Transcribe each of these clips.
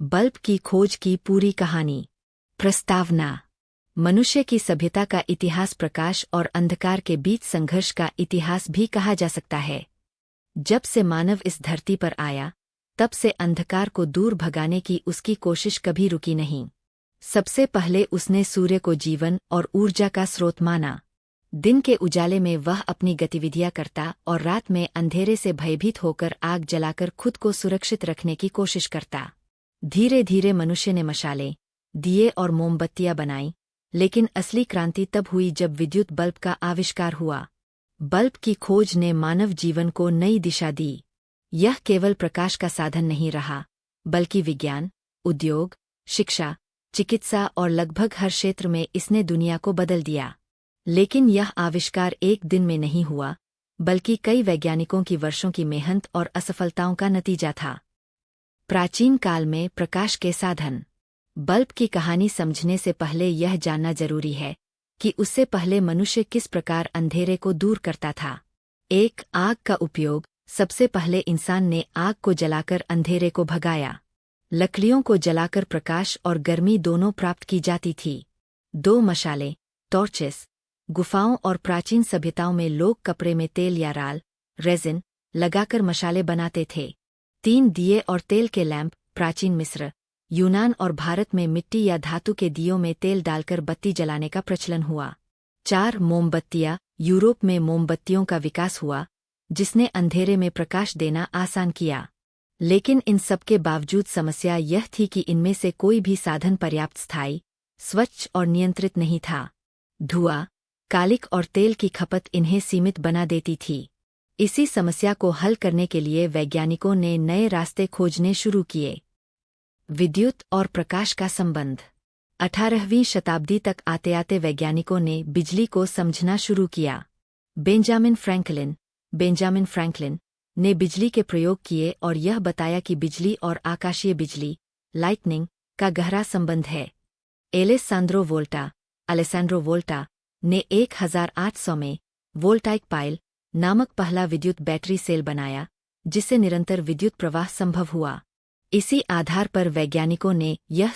Bulb की खोज की पूरी कहानी। प्रस्तावना। मनुष्य की सभ्यता का इतिहास प्रकाश और अंधकार के बीच संघर्ष का इतिहास भी कहा जा सकता है। जब से मानव इस धरती पर आया, तब से अंधकार को दूर भगाने की उसकी कोशिश कभी रुकी नहीं। सबसे पहले उसने सूर्य को जीवन और ऊर्जा का स्रोत माना। दिन के उजाले में वह अपनी गतिविधियां करता और रात में अंधेरे से भयभीत होकर आग जलाकर खुद को सुरक्षित रखने की कोशिश करता। धीरे धीरे मनुष्य ने मशालें, दिए और मोमबत्तियां बनाई, लेकिन असली क्रांति तब हुई जब विद्युत बल्ब का आविष्कार हुआ। बल्ब की खोज ने मानव जीवन को नई दिशा दी। यह केवल प्रकाश का साधन नहीं रहा, बल्कि विज्ञान, उद्योग, शिक्षा, चिकित्सा और लगभग हर क्षेत्र में इसने दुनिया को बदल दिया। लेकिन यह आविष्कार एक दिन में नहीं हुआ, बल्कि कई वैज्ञानिकों की वर्षों की मेहनत और असफलताओं का नतीजा था। प्राचीन काल में प्रकाश के साधन। बल्ब की कहानी समझने से पहले यह जानना जरूरी है कि उससे पहले मनुष्य किस प्रकार अंधेरे को दूर करता था। एक, आग का उपयोग। सबसे पहले इंसान ने आग को जलाकर अंधेरे को भगाया। लकड़ियों को जलाकर प्रकाश और गर्मी दोनों प्राप्त की जाती थी। 2, मशालें, टॉर्चेस। गुफाओं और प्राचीन सभ्यताओं में लोग कपड़े में तेल या राल, रेजिन लगाकर मशाले बनाते थे। 3, दिए और तेल के लैंप। प्राचीन मिस्र, यूनान और भारत में मिट्टी या धातु के दियों में तेल डालकर बत्ती जलाने का प्रचलन हुआ। 4, मोमबत्तियां। यूरोप में मोमबत्तियों का विकास हुआ, जिसने अंधेरे में प्रकाश देना आसान किया। लेकिन इन सब के बावजूद समस्या यह थी कि इनमें से कोई भी साधन पर्याप्त स्थायी, स्वच्छ और नियंत्रित नहीं था। धुआं, कालिक और तेल की खपत इन्हें सीमित बना देती थी। इसी समस्या को हल करने के लिए वैज्ञानिकों ने नए रास्ते खोजने शुरू किए। विद्युत और प्रकाश का संबंध। 18वीं शताब्दी तक आते आते वैज्ञानिकों ने बिजली को समझना शुरू किया। बेंजामिन फ्रैंकलिन ने बिजली के प्रयोग किए और यह बताया कि बिजली और आकाशीय बिजली, लाइटनिंग, का गहरा संबंध है। एलेसांद्रो वोल्टा ने 1800 में वोल्टाइक पाइल नामक पहला विद्युत बैटरी सेल बनाया, जिससे निरंतर विद्युत प्रवाह संभव हुआ। इसी आधार पर वैज्ञानिकों ने यह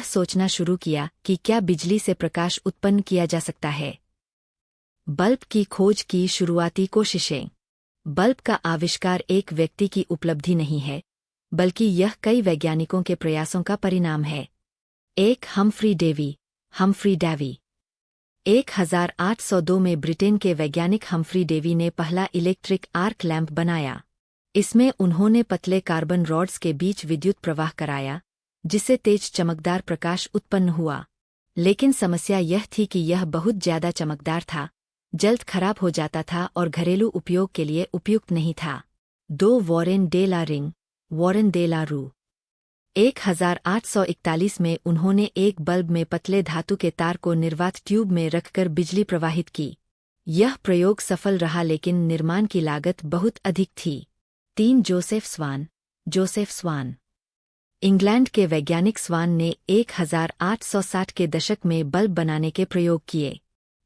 सोचना शुरू किया कि क्या बिजली से प्रकाश उत्पन्न किया जा सकता है। बल्ब की खोज की शुरुआती कोशिशें। बल्ब का आविष्कार एक व्यक्ति की उपलब्धि नहीं है, बल्कि यह कई वैज्ञानिकों के प्रयासों का परिणाम है। 1, हम्फ्री डेवी। 1802 में ब्रिटेन के वैज्ञानिक हम्फ्री डेवी ने पहला इलेक्ट्रिक आर्क लैंप बनाया। इसमें उन्होंने पतले कार्बन रॉड्स के बीच विद्युत प्रवाह कराया, जिससे तेज चमकदार प्रकाश उत्पन्न हुआ। लेकिन समस्या यह थी कि यह बहुत ज्यादा चमकदार था, जल्द खराब हो जाता था और घरेलू उपयोग के लिए उपयुक्त नहीं था। 2, वॉरेन डे ला रू। 1841 में उन्होंने एक बल्ब में पतले धातु के तार को निर्वात ट्यूब में रखकर बिजली प्रवाहित की। यह प्रयोग सफल रहा, लेकिन निर्माण की लागत बहुत अधिक थी। 3, जोसेफ स्वान। इंग्लैंड के वैज्ञानिक स्वान ने 1860 के दशक में बल्ब बनाने के प्रयोग किए।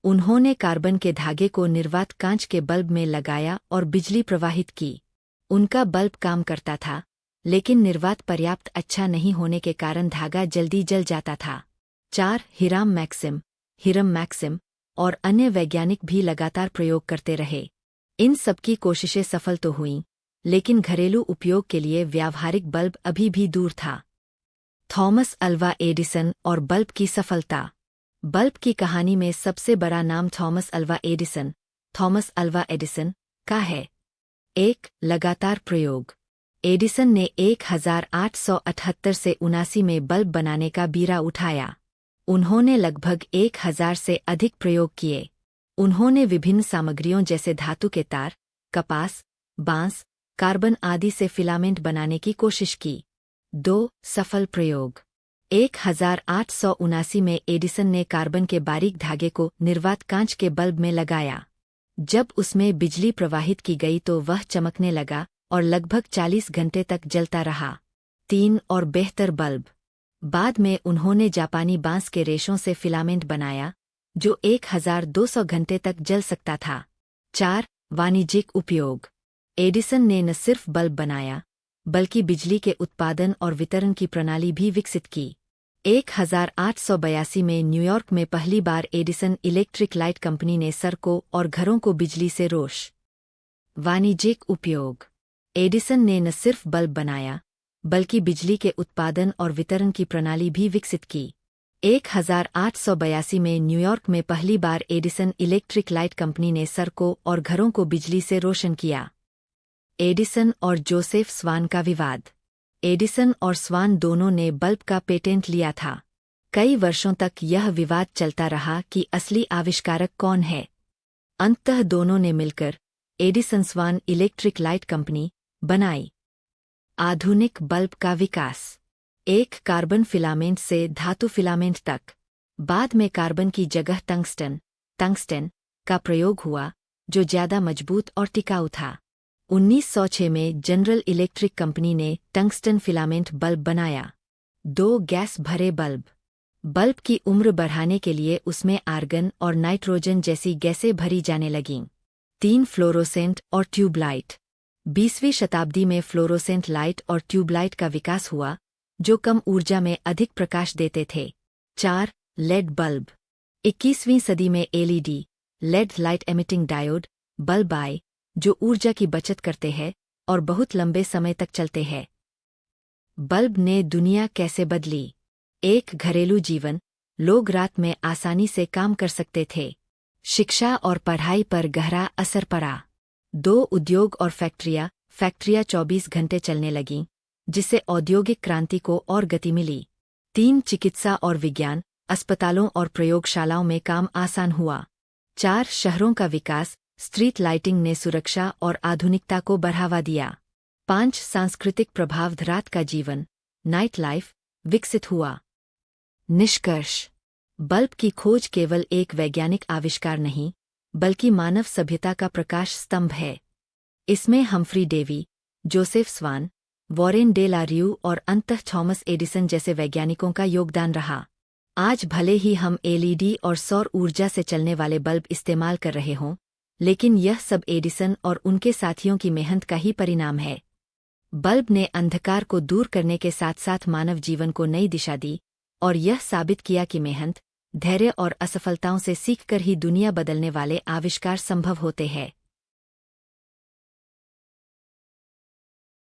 उन्होंने कार्बन के धागे को निर्वात कांच के बल्ब में लगाया और बिजली प्रवाहित की। उनका बल्ब काम करता था, लेकिन निर्वात पर्याप्त अच्छा नहीं होने के कारण धागा जल्दी जल जाता था। 4, हिराम मैक्सिम और अन्य वैज्ञानिक भी लगातार प्रयोग करते रहे। इन सबकी कोशिशें सफल तो हुईं, लेकिन घरेलू उपयोग के लिए व्यावहारिक बल्ब अभी भी दूर था। थॉमस अल्वा एडिसन और बल्ब की सफलता। बल्ब की कहानी में सबसे बड़ा नाम थॉमस अल्वा एडिसन का है। 1, लगातार प्रयोग। एडिसन ने 1878 से 79 में बल्ब बनाने का बीड़ा उठाया। उन्होंने लगभग 1000 से अधिक प्रयोग किए। उन्होंने विभिन्न सामग्रियों जैसे धातु के तार, कपास, बांस, कार्बन आदि से फिलामेंट बनाने की कोशिश की। 2, सफल प्रयोग। 1879 में एडिसन ने कार्बन के बारीक धागे को निर्वात कांच के बल्ब में लगाया। जब उसमें बिजली प्रवाहित की गई तो वह चमकने लगा और लगभग 40 घंटे तक जलता रहा। 3, और बेहतर बल्ब। बाद में उन्होंने जापानी बांस के रेशों से फिलामेंट बनाया, जो 1200 घंटे तक जल सकता था। 4, वाणिज्यिक उपयोग। एडिसन ने न सिर्फ बल्ब बनाया, बल्कि बिजली के उत्पादन और वितरण की प्रणाली भी विकसित की। 1882 में न्यूयॉर्क में पहली बार एडिसन इलेक्ट्रिक लाइट कंपनी ने सड़कों और घरों को बिजली से रोश। वाणिज्यिक उपयोग। एडिसन ने न सिर्फ बल्ब बनाया, बल्कि बिजली के उत्पादन और वितरण की प्रणाली भी विकसित की। 1882 में न्यूयॉर्क में पहली बार एडिसन इलेक्ट्रिक लाइट कंपनी ने सड़कों और घरों को बिजली से रोशन किया। एडिसन और जोसेफ स्वान का विवाद। एडिसन और स्वान दोनों ने बल्ब का पेटेंट लिया था। कई वर्षों तक यह विवाद चलता रहा कि असली आविष्कारक कौन है। अंततः दोनों ने मिलकर एडिसन स्वान इलेक्ट्रिक लाइट कंपनी बनाई। आधुनिक बल्ब का विकास। एक कार्बन फिलामेंट से धातु फिलामेंट तक, बाद में कार्बन की जगह टंगस्टन का प्रयोग हुआ, जो ज्यादा मजबूत और टिकाऊ था। 1906 में जनरल इलेक्ट्रिक कंपनी ने टंगस्टन फिलामेंट बल्ब बनाया। 2 गैस भरे बल्ब की उम्र बढ़ाने के लिए उसमें आर्गन और नाइट्रोजन जैसी गैसें भरी जाने लगीं। 3 फ्लोरोसेंट और ट्यूबलाइट। 20वीं शताब्दी में फ्लोरोसेंट लाइट और ट्यूबलाइट का विकास हुआ, जो कम ऊर्जा में अधिक प्रकाश देते थे। 4 लेड बल्ब। 21वीं सदी में LED led light emitting diode bulb आए, जो ऊर्जा की बचत करते हैं और बहुत लंबे समय तक चलते हैं। बल्ब ने दुनिया कैसे बदली। एक घरेलू जीवन, लोग रात में आसानी से काम कर सकते थे। शिक्षा और पढ़ाई पर गहरा असर पड़ा। 2 उद्योग और फैक्ट्रियां 24 घंटे चलने लगीं, जिससे औद्योगिक क्रांति को और गति मिली। 3 चिकित्सा और विज्ञान, अस्पतालों और प्रयोगशालाओं में काम आसान हुआ। 4 शहरों का विकास, स्ट्रीट लाइटिंग ने सुरक्षा और आधुनिकता को बढ़ावा दिया। 5 सांस्कृतिक प्रभाव, रात का जीवन, नाइट लाइफ विकसित हुआ। निष्कर्ष। बल्ब की खोज केवल एक वैज्ञानिक आविष्कार नहीं, बल्कि मानव सभ्यता का प्रकाश स्तंभ है। इसमें हम्फ्री डेवी, जोसेफ स्वान, वॉरेन डे ला रियू और अंततः थॉमस एडिसन जैसे वैज्ञानिकों का योगदान रहा। आज भले ही हम एलईडी और सौर ऊर्जा से चलने वाले बल्ब इस्तेमाल कर रहे हों, लेकिन यह सब एडिसन और उनके साथियों की मेहनत का ही परिणाम है। बल्ब ने अंधकार को दूर करने के साथ साथ मानव जीवन को नई दिशा दी, और यह साबित किया कि मेहनत, धैर्य और असफलताओं से सीखकर ही दुनिया बदलने वाले आविष्कार संभव होते हैं।